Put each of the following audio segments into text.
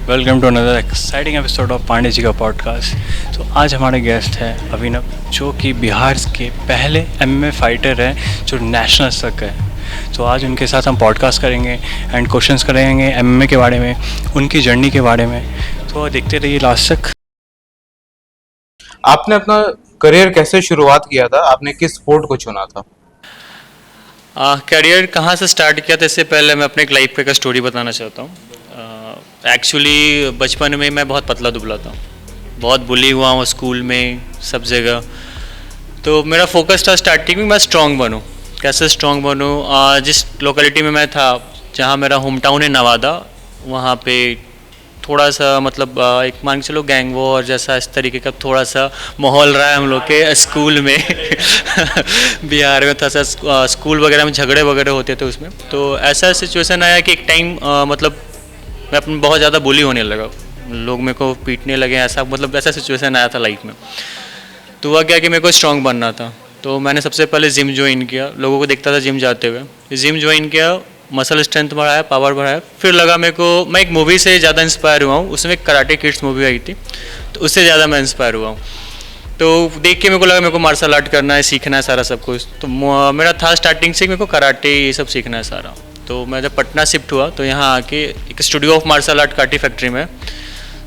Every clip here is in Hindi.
Welcome to another exciting episode of Pandey ji का पॉडकास्ट। तो आज हमारे गेस्ट हैं अभिनव, जो कि बिहार के पहले एमएमए फाइटर हैं जो नेशनल तक गए। तो आज उनके साथ हम पॉडकास्ट करेंगे एंड क्वेश्चंस करेंगे एमएमए के बारे में, उनकी जर्नी के बारे में। तो देखते रहिए लास्ट तक। आपने अपना करियर कैसे शुरुआत किया था? आपने किस स्पोर्ट को चुना था? करियर कहाँ से स्टार्ट किया था, इससे पहले मैं अपने एक लाइफ का स्टोरी बताना चाहता हूँ। एक्चुअली बचपन में मैं बहुत पतला दुबला था, बहुत बुली हुआ हूँ स्कूल में, सब जगह। तो मेरा फोकस था स्टार्टिंग में मैं स्ट्रॉन्ग बनूँ। कैसे स्ट्रॉन्ग बनूँ? जिस लोकेलिटी में मैं था, जहाँ मेरा होम टाउन है नवादा, वहाँ पे थोड़ा सा मतलब एक मान के चलो गैंग वॉर जैसा इस तरीके का थोड़ा सा माहौल रहा है हम लोग के स्कूल में। बिहार में था सा स्कूल वगैरह में झगड़े वगैरह होते थे उसमें। तो ऐसा सिचुएशन आया कि एक टाइम मतलब मैं अपने बहुत ज़्यादा बुली होने लगा, लोग मेरे को पीटने लगे, ऐसा मतलब ऐसा सिचुएशन आया था लाइफ में। तो हुआ क्या कि मेरे को स्ट्रॉन्ग बनना था, तो मैंने सबसे पहले जिम ज्वाइन किया। लोगों को देखता था जिम जाते हुए, जिम ज्वाइन किया, मसल स्ट्रेंथ बढ़ाया, पावर बढ़ाया। फिर लगा मेरे को, मैं एक मूवी से ज़्यादा इंस्पायर हुआ हूँ, उसमें कराटे किड्स मूवी आई थी, तो उससे ज़्यादा मैं इंस्पायर हुआ हूँ। तो देख के मेरे को लगा मेरे को मार्शल आर्ट करना है, सीखना है सारा सब कुछ। तो मेरा था स्टार्टिंग से मेरे को कराटे ये सब सीखना है सारा। तो मैं जब पटना शिफ्ट हुआ तो यहाँ आके एक स्टूडियो ऑफ मार्शल आर्ट काटी फैक्ट्री में,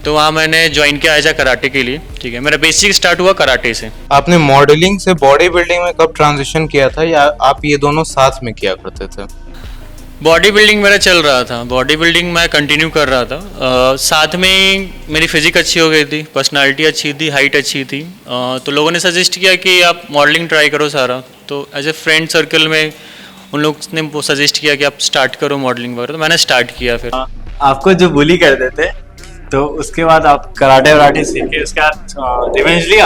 तो वहाँ मैंने ज्वाइन किया एज कराटे के लिए। ठीक है, मेरा बेसिक स्टार्ट हुआ कराटे से। आपने मॉडलिंग से बॉडी बिल्डिंग में कब ट्रांजिशन किया था, या आप ये दोनों साथ में किया करते थे? बॉडी बिल्डिंग मेरा चल रहा था, बॉडी बिल्डिंग मैं कंटिन्यू कर रहा था। साथ में मेरी फिजिक अच्छी हो गई थी, पर्सनालिटी अच्छी थी, हाइट अच्छी थी। तो लोगों ने सजेस्ट किया कि आप मॉडलिंग ट्राई करो सारा। तो एज ए फ्रेंड सर्कल में उन लोग ने वो सजेस्ट किया कि आप स्टार्ट करो मॉडलिंग वगैरह, तो मैंने स्टार्ट किया। फिर आपको जो बुली करते थे, तो उसके बाद आप कराटे वराटे सीखे, उसके बाद रिवेंज लिया?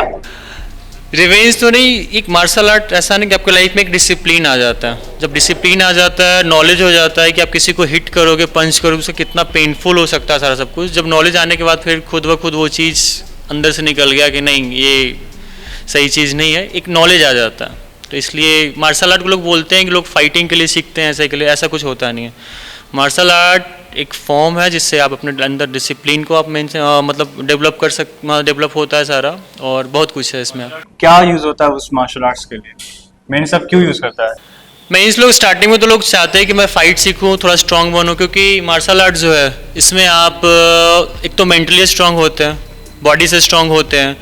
रिवेंज तो नहीं, एक मार्शल आर्ट ऐसा नहीं कि आपके लाइफ में एक डिसिप्लिन आ जाता है। जब डिसिप्लिन आ जाता है, नॉलेज हो जाता है कि आप किसी को हिट करोगे, पंच करोगे, उससे कितना पेनफुल हो सकता है सारा सब कुछ। जब नॉलेज आने के बाद फिर खुद ब खुद वो चीज़ अंदर से निकल गया कि नहीं ये सही चीज़ नहीं है, एक नॉलेज आ जाता है। तो इसलिए मार्शल आर्ट को लोग बोलते हैं कि लोग फाइटिंग के लिए सीखते हैं, ऐसे के लिए, ऐसा कुछ होता नहीं है। मार्शल आर्ट एक फॉर्म है जिससे आप अपने अंदर डिसिप्लिन को आप मतलब डेवलप होता है सारा, और बहुत कुछ है इसमें। क्या यूज होता है उस मार्शल आर्ट्स के लिए? मैंने सब क्यों यूज करता है? मैं इस लोग स्टार्टिंग में तो लोग चाहते हैं कि मैं फाइट सीखूं, थोड़ा स्ट्रांग बनूं, क्योंकि मार्शल आर्ट जो है इसमें आप एक तो मेंटली स्ट्रांग होते हैं, बॉडी से स्ट्रांग होते हैं,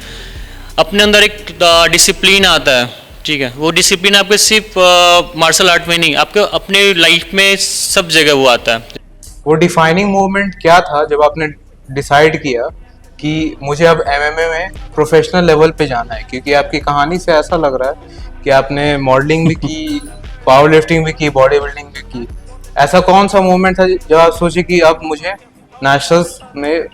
अपने अंदर एक डिसिप्लिन आता है। ठीक है, वो डिसिप्लिन आपके सिर्फ मार्शल आर्ट में नहीं, आपके अपने लाइफ में सब जगह वो आता है। वो डिफाइनिंग मूवमेंट क्या था जब आपने डिसाइड किया कि मुझे अब एमएमए में प्रोफेशनल लेवल पे जाना है? क्योंकि आपकी कहानी से ऐसा लग रहा है कि आपने मॉडलिंग भी की, पावर लिफ्टिंग भी की, बॉडी बिल्डिंग भी की। ऐसा कौन सा मूवमेंट था जब आप सोचे कि अब मुझे नेशनल्स में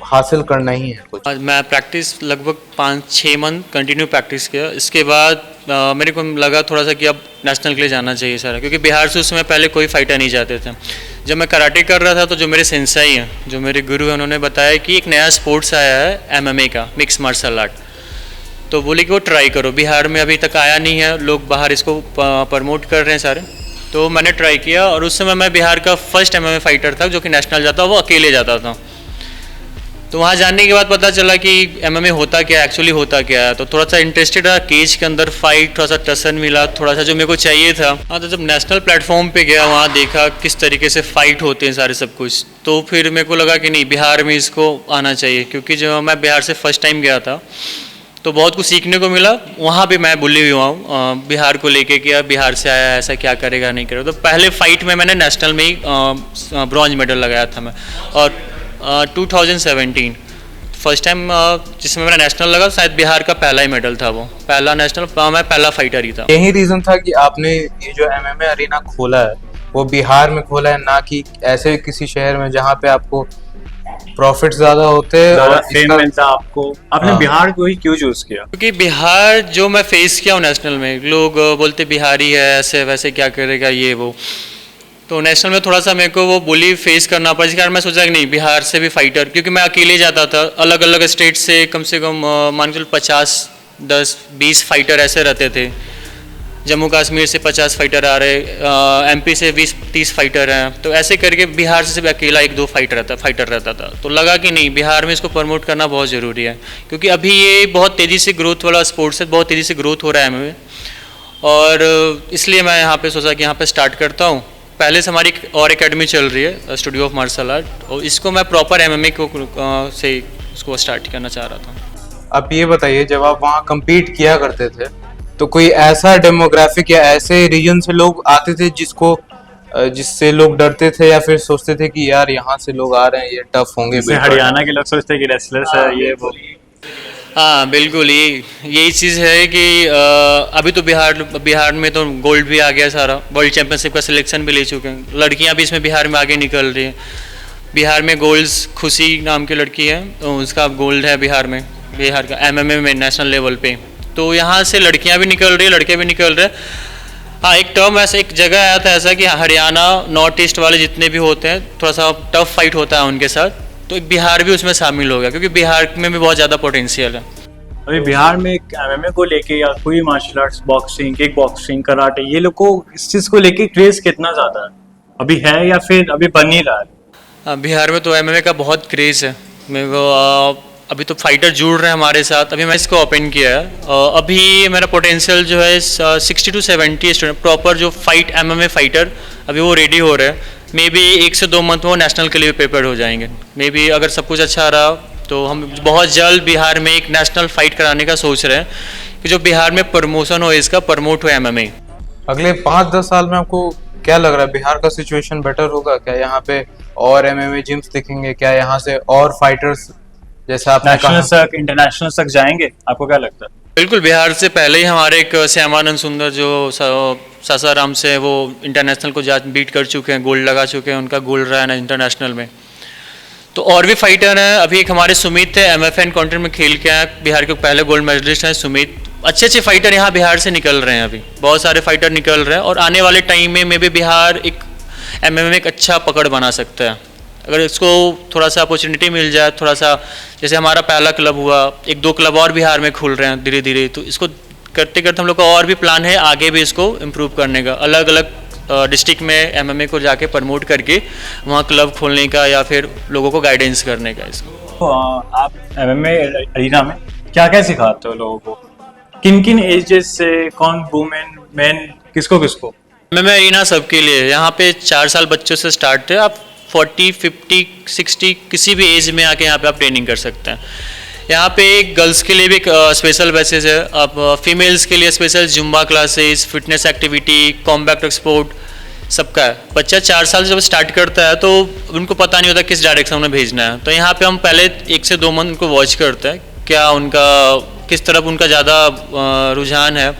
हासिल करना ही है कुछ? मैं प्रैक्टिस लगभग 5-6 मंथ कंटिन्यू प्रैक्टिस किया। इसके बाद मेरे को लगा थोड़ा सा कि अब नेशनल के लिए जाना चाहिए सारा, क्योंकि बिहार से उस समय पहले कोई फाइटर नहीं जाते थे। जब मैं कराटे कर रहा था तो जो मेरे सेंसाई हैं, जो मेरे गुरु हैं, उन्होंने बताया कि एक नया स्पोर्ट्स आया है एमएमए का, मिक्स मार्शल आर्ट। तो बोले कि वो ट्राई करो, बिहार में अभी तक आया नहीं है, लोग बाहर इसको प्रमोट कर रहे हैं सारे। तो मैंने ट्राई किया, और उस समय मैं बिहार का फर्स्ट एमएमए फाइटर था जो कि नेशनल जाता, वो अकेले जाता था। तो वहाँ जानने के बाद पता चला कि एमएमए होता क्या है, एक्चुअली होता क्या है। तो थोड़ा सा इंटरेस्टेड रहा, केज के अंदर फाइट, थोड़ा सा टसन मिला, थोड़ा सा जो मेरे को चाहिए था। हाँ, तो जब नेशनल प्लेटफॉर्म पे गया, वहाँ देखा किस तरीके से फाइट होते हैं सारे सब कुछ, तो फिर मेरे को लगा कि नहीं, बिहार में इसको आना चाहिए। क्योंकि जब मैं बिहार से फर्स्ट टाइम गया था तो बहुत कुछ सीखने को मिला। वहाँ भी मैं बुली हुआ हूँ बिहार को लेके, कि बिहार से आया है, ऐसा क्या करेगा नहीं करेगा। तो पहले फाइट में मैंने नेशनल में ही ब्रॉन्ज मेडल लगाया था मैं, और 2017 फर्स्ट टाइम जिसमें मेरा नेशनल लगा, शायद बिहार का पहला ही मेडल था, वो पहला नेशनल, मैं पहला फाइटर ही था। यही रीजन था कि आपने ये जो एमएमए अरीना खोला है वो बिहार में खोला है, ना कि ऐसे किसी शहर में जहाँ पे आपको प्रॉफिट ज्यादा होते हैं और फेम मिलता आपको? आपने हाँ। बिहार को ही क्यों चूज किया? क्योंकि बिहार जो मैं फेस किया हूँ नेशनल में, लोग बोलते बिहारी है, ऐसे वैसे क्या करेगा ये वो। तो नेशनल में थोड़ा सा मेरे को वो बोली फेस करना पड़ा, इस कारण मैं सोचा कि नहीं, बिहार से भी फाइटर, क्योंकि मैं अकेले जाता था, अलग अलग स्टेट से कम मान के 50, 10, 20 फाइटर ऐसे रहते थे जम्मू कश्मीर से 50 फाइटर आ रहे, एमपी से 20-30 फाइटर हैं, तो ऐसे करके बिहार से सिर्फ अकेला 1-2 फाइटर रहता था। तो लगा कि नहीं, बिहार में इसको प्रमोट करना बहुत ज़रूरी है, क्योंकि अभी ये बहुत तेज़ी से ग्रोथ वाला स्पोर्ट्स है, बहुत तेज़ी से ग्रोथ हो रहा है एमएमए, और इसलिए मैं यहाँ पे सोचा कि यहाँ पे स्टार्ट करता हूँ। पहले से हमारी और एकेडमी चल रही है, स्टूडियो ऑफ मार्शल आर्ट, और इसको मैं प्रॉपर एमएमए को से उसको स्टार्ट करना चाह रहा था। आप ये बताइए, जब आप वहाँ compete किया करते थे तो कोई ऐसा डेमोग्राफिक या ऐसे रीजन से लोग आते थे जिससे लोग डरते थे, या फिर सोचते थे कि यार यहाँ से लोग आ रहे हैं, ये टफ होंगे? जैसे हरियाणा के लोग सोचते हैं कि रेसलर्स है ये वो। हाँ बिल्कुल, यही चीज़ है कि अभी तो बिहार में तो गोल्ड भी आ गया सारा, वर्ल्ड चैंपियनशिप का सिलेक्शन भी ले चुके हैं, लड़कियां भी इसमें बिहार में आगे निकल रही हैं। बिहार में गोल्ड्स खुशी नाम की लड़की है, तो उसका गोल्ड है बिहार का एमएमए में नेशनल लेवल पे। तो यहाँ से लड़कियां भी निकल रही है, लड़के भी निकल रहे हैं। हाँ, एक टर्म ऐसा, एक जगह आया था ऐसा कि हरियाणा नॉर्थ ईस्ट वाले जितने भी होते हैं थोड़ा सा टफ फाइट होता है उनके साथ, तो बिहार भी उसमें शामिल हो गया, क्योंकि बिहार में भी बहुत ज़्यादा पोटेंशियल है। अभी बिहार में एमएमए को लेके या कोई martial arts, boxing, kick boxing, karate, ये लोग को इस चीज़ को लेके क्रेज कितना ज़्यादा है अभी है, या फिर अभी बन ही रहा है? बिहार में तो एमएमए का बहुत क्रेज़ है। मेरे को अभी तो फाइटर जुड़ रहे हैं हमारे साथ, अभी मैं इसको ओपन किया है। अभी मेरा पोटेंशियल जो है 60 to 70 स्टूडेंट प्रॉपर जो फाइट एमएमए फाइटर अभी वो रेडी हो रहे हैं। मे बी 1 से 2 मंथ में वो नेशनल के लिए प्रिपेयर हो जाएंगे। मे बी अगर सब कुछ अच्छा रहा तो हम बहुत जल्द बिहार में एक नेशनल फाइट कराने का सोच रहे हैं, कि जो बिहार में प्रमोशन हो, इसका प्रमोट हो एमएमए। अगले 5-10 साल में आपको क्या लग रहा है, बिहार का सिचुएशन बेटर होगा क्या? यहाँ पे और एमएमए जिम्स दिखेंगे क्या? यहाँ से और फाइटर्स जैसा आपने नेशनल तक, इंटरनेशनल तक जाएंगे? आपको क्या लगता है? बिल्कुल, बिहार से पहले ही हमारे एक श्यामानंद सुंदर जो सासाराम से, वो इंटरनेशनल को जा बीट कर चुके हैं, गोल्ड लगा चुके हैं, उनका गोल्ड रहा है ना इंटरनेशनल में। तो और भी फाइटर हैं, अभी एक हमारे सुमित थे, एमएफएन कॉन्ट्री में खेल के आए, बिहार के पहले गोल्ड मेडलिस्ट हैं सुमित। अच्छे अच्छे फाइटर यहाँ बिहार से निकल रहे हैं, अभी बहुत सारे फाइटर निकल रहे हैं, और आने वाले टाइम में भी बिहार एक एमएमए में एक अच्छा पकड़ बना सकता है, अगर इसको थोड़ा सा अपॉर्चुनिटी मिल जाए। थोड़ा सा जैसे हमारा पहला क्लब हुआ, 1-2 क्लब और बिहार में खुल रहे हैं धीरे धीरे, तो इसको करते करते हम लोग का और भी प्लान है आगे भी इसको इम्प्रूव करने का, अलग अलग डिस्ट्रिक्ट में एमएमए को जाके प्रमोट करके वहाँ क्लब खोलने का, या फिर लोगों को गाइडेंस करने का इसको। तो आप एमएमए अरीना में क्या क्या सिखाते हो लोगों को? किन किन एजेस से, कौन वुमेन, मैन, किसको किसको? एमएमए अरीना सबके लिए, यहाँ पे 4 साल बच्चों से स्टार्ट है, आप 40, 50, 60 किसी भी एज में आके यहाँ पे आप ट्रेनिंग कर सकते हैं। यहाँ पे गर्ल्स के लिए भी एक स्पेशल बैचेज है, आप फीमेल्स के लिए special Zumba classes, fitness activity, combat sport, सबका है। बच्चा 4 साल जब स्टार्ट करता है तो उनको पता नहीं होता किस डायरेक्शन में भेजना है, तो यहाँ पे हम पहले 1 से 2 मंथ उनको वॉच करते हैं, क्या उनका किस तरफ उनका ज़्यादा रुझान है,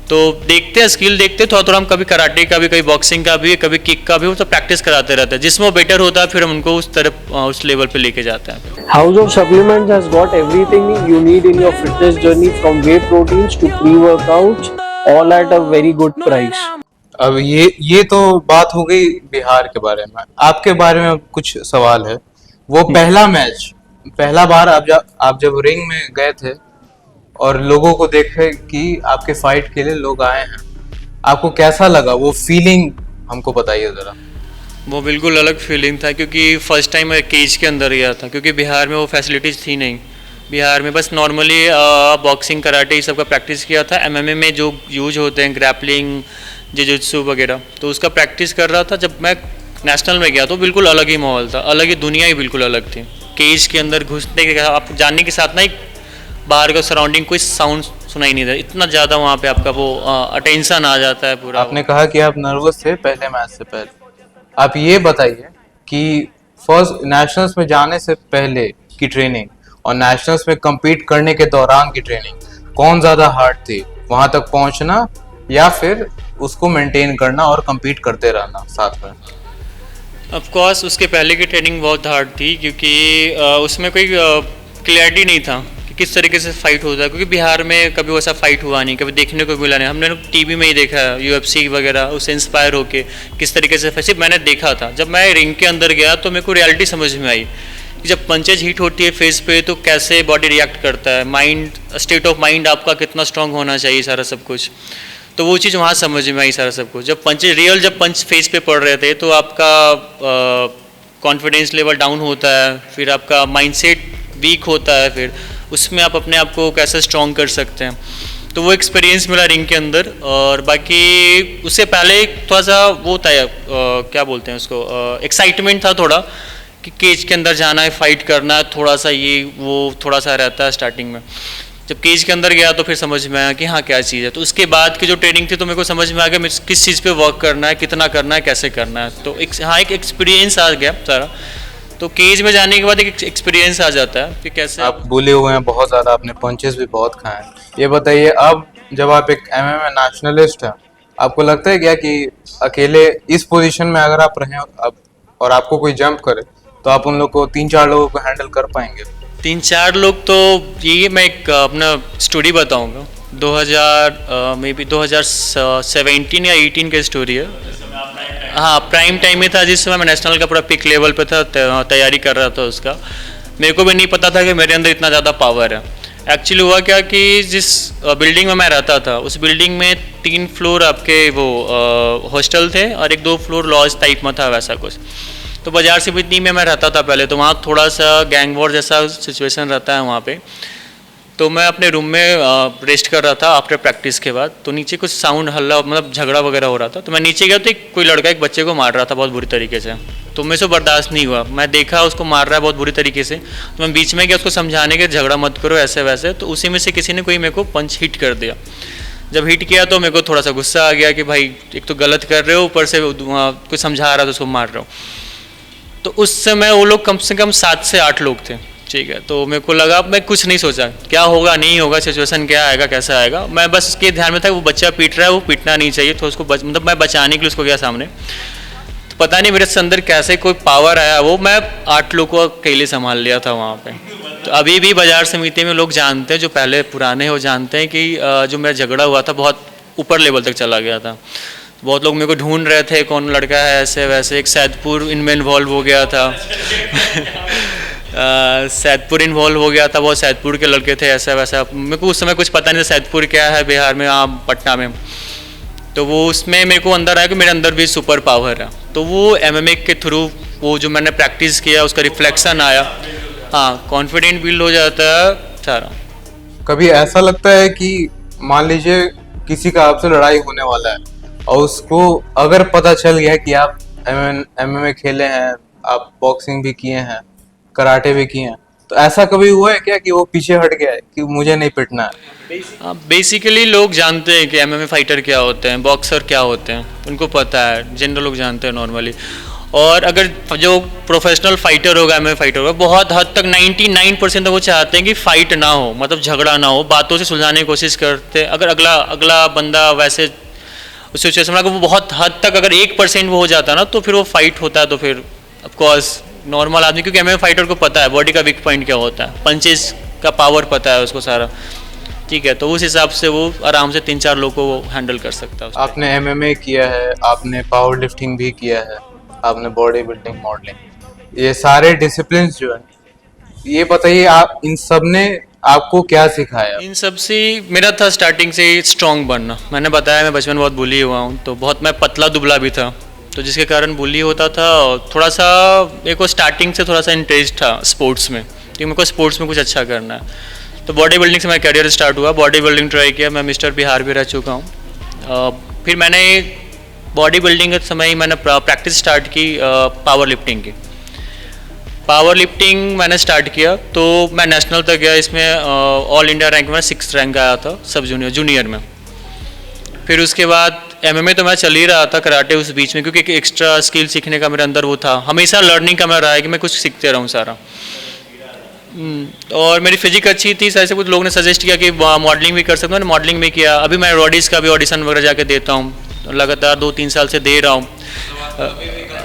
तो देखते हैं, स्किल देखते हैं, थोड़ा थोड़ा हम कभी कराटे का भी, कभी बॉक्सिंग का भी, कभी किक का भी, वो तो प्रैक्टिस कराते रहते हैं, जिसमें वो बेटर होता है फिर हम उनको उस तरफ उस लेवल पे लेके जाते हैं। House of Supplements has got everything you need in your fitness journey, from whey proteins to pre-workouts, all at a very good price. अब ये तो बात हो गई बिहार के बारे में। आपके बारे में कुछ सवाल है। वो पहला मैच, पहला बार आप जब रिंग में गए थे और लोगों को देखे कि आपके फाइट के लिए लोग आए हैं, आपको कैसा लगा? वो फीलिंग हमको बताइए जरा। वो बिल्कुल अलग फीलिंग था, क्योंकि फर्स्ट टाइम मैं केज के अंदर गया था, क्योंकि बिहार में वो फैसिलिटीज़ थी नहीं। बिहार में बस नॉर्मली बॉक्सिंग, कराटे ये सब का प्रैक्टिस किया था। एमएमए में जो यूज होते हैं, ग्रैपलिंग, जिजुत्सु वगैरह, तो उसका प्रैक्टिस कर रहा था। जब मैं नेशनल में गया तो बिल्कुल अलग ही माहौल था, अलग ही दुनिया ही बिल्कुल अलग थी। केज के अंदर घुसने के आप जानने के साथ ना, एक बाहर का सराउंडिंग कोई साउंड सुनाई नहीं देता, इतना ज़्यादा वहाँ पे आपका वो अटेंशन आ जाता है पूरा। आपने कहा कि आप नर्वस थे पहले मैच से पहले, आप ये बताइए कि फर्स्ट नेशनल्स में जाने से पहले की ट्रेनिंग और नेशनल्स में compete करने के दौरान की ट्रेनिंग कौन ज़्यादा हार्ड थी? वहाँ तक पहुँचना या फिर उसको मेंटेन करना और compete करते रहना साथ में? ऑफ कोर्स उसके पहले की ट्रेनिंग बहुत हार्ड थी, क्योंकि उसमें कोई क्लियरिटी नहीं था कि किस तरीके से फाइट होता है, क्योंकि बिहार में कभी वैसा फाइट हुआ नहीं, कभी देखने को मिला नहीं। हमने टीवी में ही देखा है, यूएफसी वगैरह, उससे इंस्पायर होके किस तरीके से सिर्फ मैंने देखा था। जब मैं रिंग के अंदर गया तो मेरे को रियलिटी समझ में आई कि जब पंचेज हिट होती है फेस पे तो कैसे बॉडी रिएक्ट करता है, माइंड, स्टेट ऑफ माइंड आपका कितना स्ट्रांग होना चाहिए, सारा सब कुछ। तो वो चीज़ वहाँ समझ में आई सारा सबको। जब पंच फेस पे पड़ रहे थे तो आपका कॉन्फिडेंस लेवल डाउन होता है, फिर आपका माइंडसेट वीक होता है, फिर उसमें आप अपने आप को कैसे स्ट्रॉन्ग कर सकते हैं। तो वो एक्सपीरियंस मिला रिंग के अंदर। और बाकी उससे पहले थोड़ा सा वो था क्या बोलते हैं उसको, एक्साइटमेंट था थोड़ा कि केज के अंदर जाना है, फाइट करना है, थोड़ा सा ये वो थोड़ा सा रहता है स्टार्टिंग में। जब केज के अंदर गया तो फिर समझ में आया कि हाँ क्या चीज़ है। तो उसके बाद की जो ट्रेनिंग थी तो मेरे को समझ में आ गया मेरे किस चीज़ पे वर्क करना है, कितना करना है, कैसे करना है। तो एक एक्सपीरियंस आ गया सारा। तो केज में जाने के बाद एक एक्सपीरियंस आ जाता है कि कैसे आप बुले हुए हैं बहुत ज्यादा, आपने पंचेस भी बहुत खाए हैं। ये बताइए, अब जब आप एक एमएमए नेशनलिस्ट हैं, आपको लगता है क्या कि अकेले इस पोजीशन में अगर आप रहें अब और आपको कोई जंप करे तो आप उन लोग को 3-4 लोगों को हैंडल कर पाएंगे? 3-4 लोग तो ये मैं एक अपना स्टोरी बताऊंगा। 2000 मे बी 2017 या 18 का स्टोरी है। हाँ, प्राइम टाइम में था जिस समय मैं नेशनल का पूरा पिक लेवल पे था, तैयारी कर रहा था उसका। मेरे को भी नहीं पता था कि मेरे अंदर इतना ज़्यादा पावर है। एक्चुअली हुआ क्या कि जिस बिल्डिंग में मैं रहता था उस बिल्डिंग में 3 फ्लोर आपके वो हॉस्टल थे और 1-2 फ्लोर लॉज टाइप में था वैसा कुछ। तो बाजार से भी में मैं रहता था पहले, तो वहाँ थोड़ा सा गैंग वॉर जैसा सिचुएशन रहता है वहाँ पे। तो मैं अपने रूम में रेस्ट कर रहा था आफ्टर प्रैक्टिस के बाद। तो नीचे कुछ साउंड हल्ला मतलब झगड़ा वगैरह हो रहा था। तो मैं नीचे गया तो कोई लड़का एक बच्चे को मार रहा था बहुत बुरी तरीके से। तो मेरे से बर्दाश्त नहीं हुआ, मैं देखा उसको मार रहा है बहुत बुरी तरीके से। तो मैं बीच में गया उसको समझाने के झगड़ा मत करो ऐसे वैसे। तो उसी में से किसी ने कोई मेरे को पंच हिट कर दिया। जब हिट किया तो मेरे को थोड़ा सा गुस्सा आ गया कि भाई एक तो गलत कर रहे हो, ऊपर से कुछ समझा रहा था उसको मार रहे हो। तो उस समय वो लोग कम से कम 7 से 8 लोग थे, ठीक है। तो मेरे को लगा, मैं कुछ नहीं सोचा क्या होगा नहीं होगा, सिचुएशन क्या आएगा कैसा आएगा। मैं बस उसके ध्यान में था वो बच्चा पीट रहा है, वो पीटना नहीं चाहिए। तो उसको मतलब मैं बचाने के लिए उसको गया सामने। तो पता नहीं मेरे अंदर कैसे कोई पावर आया, वो मैं 8 लोगों को अकेले संभाल लिया था वहाँ पे। तो अभी भी बाजार समिति में लोग जानते हैं, जो पहले पुराने हैं वो जानते हैं कि जो मेरा झगड़ा हुआ था बहुत ऊपर लेवल तक चला गया था। बहुत लोग मेरे को ढूंढ रहे थे कौन लड़का है ऐसे वैसे। एक सैदपुर इनमें इन्वॉल्व हो गया था सैदपुर इन्वॉल्व हो गया था, बहुत सैदपुर के लड़के थे ऐसा वैसा। मेरे को उस समय कुछ पता नहीं था सैदपुर क्या है बिहार में, पटना में। तो वो उसमें मेरे को अंदर आया कि मेरे अंदर भी सुपर पावर है। तो वो एमएमए के थ्रू वो जो मैंने प्रैक्टिस किया उसका रिफ्लेक्शन आया। हाँ, कॉन्फिडेंट बिल्ड हो जाता है सारा। कभी ऐसा लगता है कि मान लीजिए किसी का आपसे लड़ाई होने वाला है और उसको अगर पता चल गया कि आप एमएमए खेले हैं, आप बॉक्सिंग भी किए हैं, कराटे भी किए हैं, तो ऐसा कभी हुआ है क्या कि वो पीछे हट गया है कि मुझे नहीं पिटना है? बेसिकली लोग जानते हैं कि एमएमए फाइटर क्या होते हैं, बॉक्सर क्या होते हैं, उनको पता है, जनरल लोग जानते हैं नॉर्मली। और अगर जो प्रोफेशनल फाइटर होगा, एमएमए फाइटर होगा, बहुत हद तक 99% वो चाहते हैं कि फाइट ना हो, मतलब झगड़ा ना हो, बातों से सुलझाने की कोशिश करते हैं। अगर अगला बंदा वैसे उस सिचुएशन में वो बहुत हद तक अगर 1% वो हो जाता है ना, तो फिर वो फाइट होता है। तो फिर ऑफकोर्स नॉर्मल आदमी, क्योंकि एमएमए फाइटर को पता है बॉडी का वीक पॉइंट क्या होता है, पंचेस का पावर पता है उसको सारा, ठीक है। तो उस हिसाब से वो आराम से 3-4 लोगों को वो हैंडल कर सकता है। आपने एमएमए किया है, आपने पावर लिफ्टिंग भी किया है, आपने बॉडी बिल्डिंग, मॉडलिंग, ये सारे डिसिप्लिन जो है, ये बताइए आप इन सब ने आपको क्या सिखाया? इन सब से मेरा था स्टार्टिंग से स्ट्रांग बनना। मैंने बताया मैं बचपन बहुत बुली हुआ हूँ, तो बहुत मैं पतला दुबला भी था, तो जिसके कारण बुली होता था। और थोड़ा सा मेरे को स्टार्टिंग से थोड़ा सा इंटरेस्ट था स्पोर्ट्स में, क्योंकि मेरे को स्पोर्ट्स में कुछ अच्छा करना है। तो बॉडी बिल्डिंग से मेरा करियर स्टार्ट हुआ, बॉडी बिल्डिंग ट्राई किया, मैं मिस्टर बिहार भी रह चुका हूँ। फिर मैंने बॉडी बिल्डिंग के समय मैंने प्रैक्टिस स्टार्ट की पावर लिफ्टिंग की। पावर लिफ्टिंग मैंने स्टार्ट किया तो मैं नेशनल तक गया। इसमें ऑल इंडिया रैंक में 6th रैंक आया था सब जूनियर में। फिर उसके बाद एमएमए तो मैं चल ही रहा था, कराटे उस बीच में, क्योंकि एक एक्स्ट्रा स्किल सीखने का मेरे अंदर वो था। हमेशा लर्निंग का मेरा रहा है कि मैं कुछ सीखते रहूँ सारा। और मेरी फिजिक अच्छी थी, ऐसे कुछ लोगों ने सजेस्ट किया कि मॉडलिंग भी कर सकता हूँ, मैंने मॉडलिंग भी किया। अभी मैं रॉडीज का भी ऑडिशन वगैरह जाके देता हूँ, लगातार 2-3 साल से दे रहा हूँ।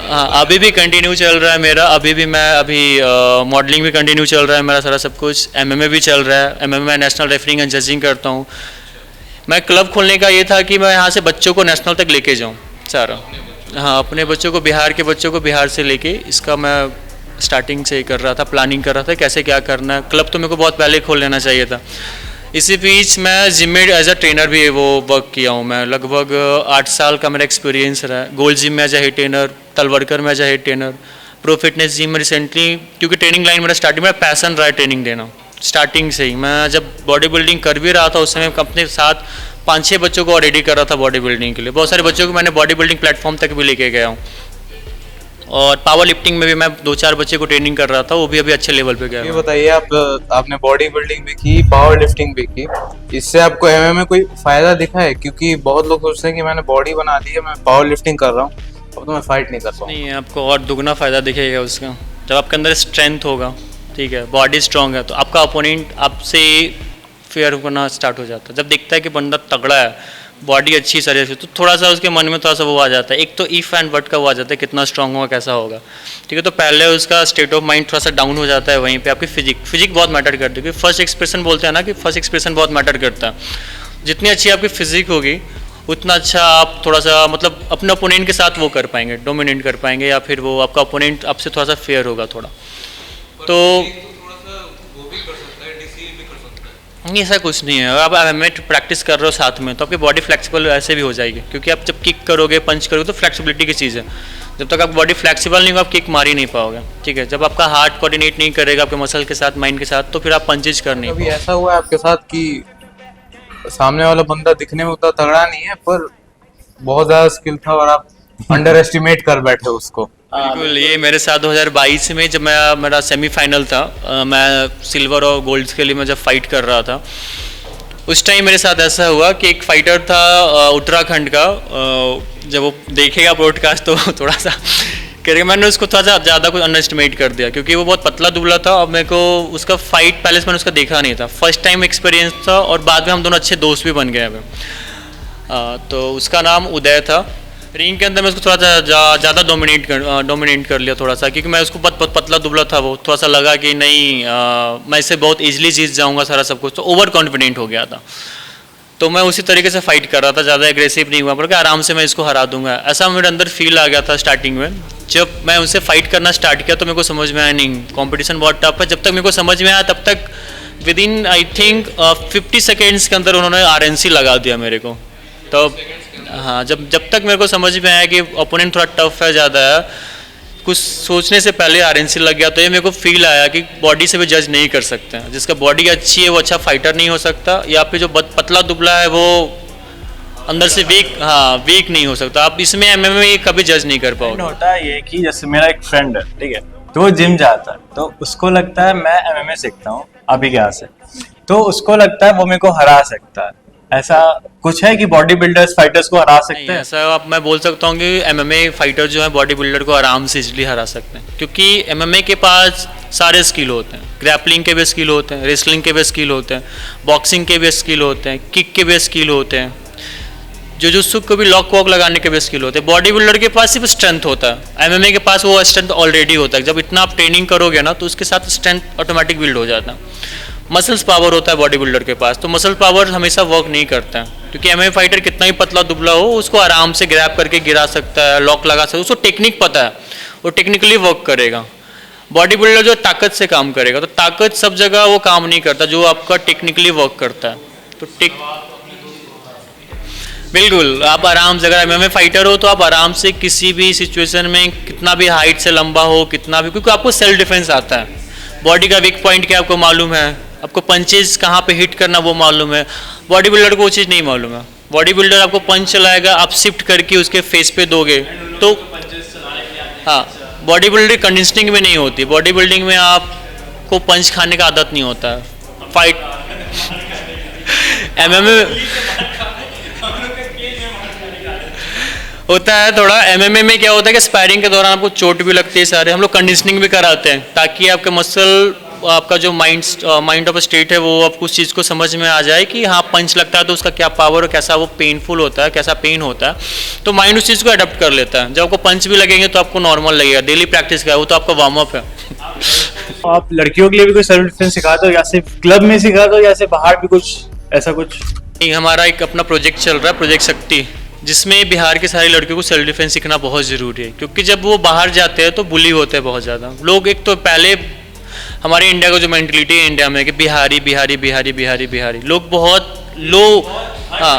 हाँ, अभी भी कंटिन्यू चल रहा है मेरा। अभी मॉडलिंग भी कंटिन्यू चल रहा है मेरा सारा सब कुछ। एमएमए भी चल रहा है, MMA national referring and judging करता हूँ। मैं क्लब खोलने का ये था कि मैं यहाँ से बच्चों को नेशनल तक लेके जाऊँ सारा। हाँ, अपने बच्चों को, बिहार के बच्चों को बिहार से लेके, इसका मैं स्टार्टिंग से ही कर रहा था, प्लानिंग कर रहा था कैसे क्या करना है। क्लब तो मेरे को बहुत पहले खोल लेना चाहिए था, इसी बीच मैं जिम में एज अ ट्रेनर भी वो वर्क किया हूँ। मैं लगभग 8 साल का मेरा एक्सपीरियंस रहा है। गोल्ड जिम में as a head trainer, Talwalkar में as a head trainer, pro fitness gym में रिसेंटली, क्योंकि ट्रेनिंग लाइन मेरा स्टार्टिंग में पैसन रहा है ट्रेनिंग देना स्टार्टिंग से ही। मैं जब बॉडी बिल्डिंग कर भी रहा था उस समय अपने साथ 5-6 बच्चों को रेडी कर रहा था बॉडी बिल्डिंग के लिए। बहुत सारे बच्चों को मैंने बॉडी बिल्डिंग प्लेटफॉर्म तक भी लेके गया हूँ। और पावर लिफ्टिंग में भी मैं 2-4 बच्चे को ट्रेनिंग कर रहा था, वो भी अभी अच्छे लेवल पे गया ये है। बताइए, आपने बॉडी बिल्डिंग भी की, पावर लिफ्टिंग भी की, इससे आपको एमएमए में कोई फायदा दिखा है? क्योंकि बहुत लोग सोचते हैं कि मैंने बॉडी बना ली है, मैं पावर लिफ्टिंग कर रहा हूँ, अब तो मैं फाइट नहीं कर पाऊँ। नहीं, आपको और दुगना फ़ायदा दिखेगा उसका। जब आपके अंदर स्ट्रेंथ होगा, ठीक है, बॉडी स्ट्रांग है, तो आपका अपोनेंट आपसे फेयर होना स्टार्ट हो जाता है। जब देखता है कि बंदा तगड़ा है, बॉडी अच्छी शरीर से, तो थोड़ा सा उसके मन में थोड़ा सा वो आ जाता है। एक तो इफ़ एंड बट का वो आ जाता है, कितना स्ट्रांग होगा, कैसा होगा, ठीक है। तो पहले उसका स्टेट ऑफ माइंड थोड़ा सा डाउन हो जाता है। वहीं पे आपकी फिजिक बहुत मैटर करती है, क्योंकि फर्स्ट एक्सप्रेशन बोलते हैं ना, कि फर्स्ट एक्सप्रेशन बहुत मैटर करता है। जितनी अच्छी आपकी फिजिक होगी उतना अच्छा आप थोड़ा सा मतलब अपने ओपोनेंट के साथ वो कर पाएंगे, डोमिनेट कर पाएंगे, या फिर वो आपका ओपोनेंट आपसे थोड़ा सा फेयर होगा थोड़ा। तो नहीं, ऐसा कुछ नहीं है। अब एमएमए प्रैक्टिस कर रहे हो साथ में, तो आपकी बॉडी फ्लेक्सिबल ऐसे भी हो जाएगी, क्योंकि आप जब किक करोगे, पंच करोगे, तो फ्लेक्सिबिलिटी की चीज़ है। जब तक आप बॉडी फ्लेक्सिबल नहीं होगा, आप किक मार ही नहीं पाओगे, ठीक है। जब आपका हार्ट कोऑर्डिनेट नहीं करेगा आपके मसल के साथ, माइंड के साथ, तो फिर आप पंचेज कर नहीं कभी ऐसा हुआ है आपके साथ कि सामने वाला बंदा दिखने में उतना तगड़ा नहीं है पर बहुत ज्यादा स्किल था और आप अंडर एस्टिमेट कर बैठे उसको? बिल्कुल, ये मेरे साथ 2022 में जब मेरा सेमीफाइनल था, मैं सिल्वर और गोल्ड के लिए मैं जब फाइट कर रहा था, उस टाइम मेरे साथ ऐसा हुआ कि एक फाइटर था उत्तराखंड का, जब वो देखेगा ब्रॉडकास्ट तो थोड़ा सा करेगा। मैंने उसको थोड़ा सा ज़्यादा कुछ अंडर एस्टिमेट कर दिया, क्योंकि वो बहुत पतला दुबला था और मेरे को उसका फाइट पहले से मैंने उसका देखा नहीं था। फर्स्ट टाइम एक्सपीरियंस था और बाद में हम दोनों अच्छे दोस्त भी बन गए अभी। तो उसका नाम उदय था। रिंग के अंदर मैं उसको थोड़ा सा ज़्यादा डोमिनेट कर लिया थोड़ा सा, क्योंकि मैं उसको बहुत पतला दुबला था, वो थोड़ा सा लगा कि नहीं मैं इसे बहुत ईजिली जीत जाऊंगा सारा सब कुछ, तो ओवर कॉन्फिडेंट हो गया था। तो मैं उसी तरीके से फाइट कर रहा था, ज़्यादा एग्रेसिव नहीं हुआ, बल्कि आराम से मैं इसको हरा दूंगा, ऐसा मेरे अंदर फील आ गया था स्टार्टिंग में। जब मैं उनसे फाइट करना स्टार्ट किया तो मेरे को समझ में आया नहीं, कंपटीशन बहुत टफ है। जब तक मेरे को समझ में आया तब तक with in I think 50 seconds के अंदर उन्होंने आरएनसी लगा दिया मेरे को। तो हाँ, जब तक मेरे को समझ में आया कि ओपोनेंट थोड़ा टफ है, ज़्यादा है, कुछ सोचने से पहले आरएनसी लग गया, तो ये मेरे को फील आया कि बॉडी से भी जज नहीं कर सकते हैं। जिसका बॉडी अच्छी है वो अच्छा फाइटर नहीं हो सकता, या फिर जो पतला दुबला है वो अंदर से वीक नहीं हो सकता। आप इसमें एमएमए कभी जज नहीं कर पाओगे। होता है ये कि जैसे मेरा एक फ्रेंड है, ठीक है, तो वो जिम जाता है, तो उसको लगता है मैं एमएमए सीखता हूँ अभी क्या से, तो उसको लगता है वो मेरे को हरा सकता है। ऐसा कुछ है कि बॉडी बिल्डर्स फाइटर्स को हरा सकते हैं? ऐसा आप मैं बोल सकता हूँ कि एमएमए फाइटर जो है बॉडी बिल्डर को आराम से इजीली हरा सकते हैं, क्योंकि एमएमए के पास सारे स्किल होते हैं। ग्रैपलिंग के भी स्किल होते हैं, रेसलिंग के भी स्किल होते हैं, बॉक्सिंग के भी स्किल होते हैं, किक के भी स्किल होते हैं, जुजुत्सु को भी लॉक वॉक लगाने के भी स्किल होते हैं। बॉडी बिल्डर के पास सिर्फ स्ट्रेंथ होता है, एमएमए के पास वो स्ट्रेंथ ऑलरेडी होता है। जब इतना आप ट्रेनिंग करोगे ना, तो उसके साथ स्ट्रेंथ ऑटोमेटिक बिल्ड हो जाता है। मसल्स पावर होता है बॉडी बिल्डर के पास, तो मसल पावर हमेशा वर्क नहीं करता है, क्योंकि एमएमए फाइटर कितना ही पतला दुबला हो, उसको आराम से ग्रैब करके गिरा सकता है, लॉक लगा सकता है, उसको टेक्निक पता है, वो टेक्निकली वर्क करेगा। बॉडी बिल्डर जो ताकत से काम करेगा, तो ताकत सब जगह वो काम नहीं करता जो आपका टेक्निकली वर्क करता है। तो बिल्कुल, आप आराम से, अगर एमएमए फाइटर हो तो आप आराम से किसी भी सिचुएशन में, कितना भी हाइट से लंबा हो, कितना भी, क्योंकि आपको सेल्फ डिफेंस आता है। बॉडी का वीक पॉइंट क्या आपको मालूम है, आपको पंचेज कहाँ पे हिट करना वो मालूम है। बॉडी बिल्डर को वो चीज़ नहीं मालूम है। बॉडी बिल्डर आपको पंच चलाएगा, आप शिफ्ट करके उसके फेस पे दोगे तो हाँ, बॉडी बिल्डिंग कंडीशनिंग में नहीं होती। बॉडी बिल्डिंग में आपको पंच खाने का आदत नहीं होता है। फाइट एमएमए होता है थोड़ा। एमएमए में क्या होता है कि स्पैरिंग के दौरान आपको चोट भी लगती है, सारे हम लोग कंडीशनिंग भी कराते हैं, ताकि आपके मसल, आपका जो माइंड ऑफ स्टेट है, वो आपको उस चीज़ को समझ में आ जाए कि हाँ पंच लगता है तो उसका क्या पावर और कैसा वो पेनफुल होता है, कैसा पेन होता है, तो माइंड उस चीज़ को अडॉप्ट कर लेता है। जब आपको पंच भी लगेंगे तो आपको नॉर्मल लगेगा। डेली प्रैक्टिस का है वो, तो आपका वार्म अप है। आप लड़कियों के लिए भी कोई सेल्फ डिफेंस सिखाते हो, या सिर्फ क्लब में सिखाते हो, या सिर्फ बाहर भी कुछ ऐसा कुछ? हमारा एक अपना प्रोजेक्ट चल रहा है, प्रोजेक्ट शक्ति, जिसमें बिहार के सारी लड़कियों को सेल्फ डिफेंस सीखना बहुत ज़रूरी है, क्योंकि जब वो बाहर जाते हैं तो बुली होते हैं बहुत ज़्यादा लोग। एक तो पहले हमारे इंडिया का जो मेंटलिटी है इंडिया में कि बिहारी बिहारी बिहारी बिहारी बिहारी लोग बहुत लो। हाँ,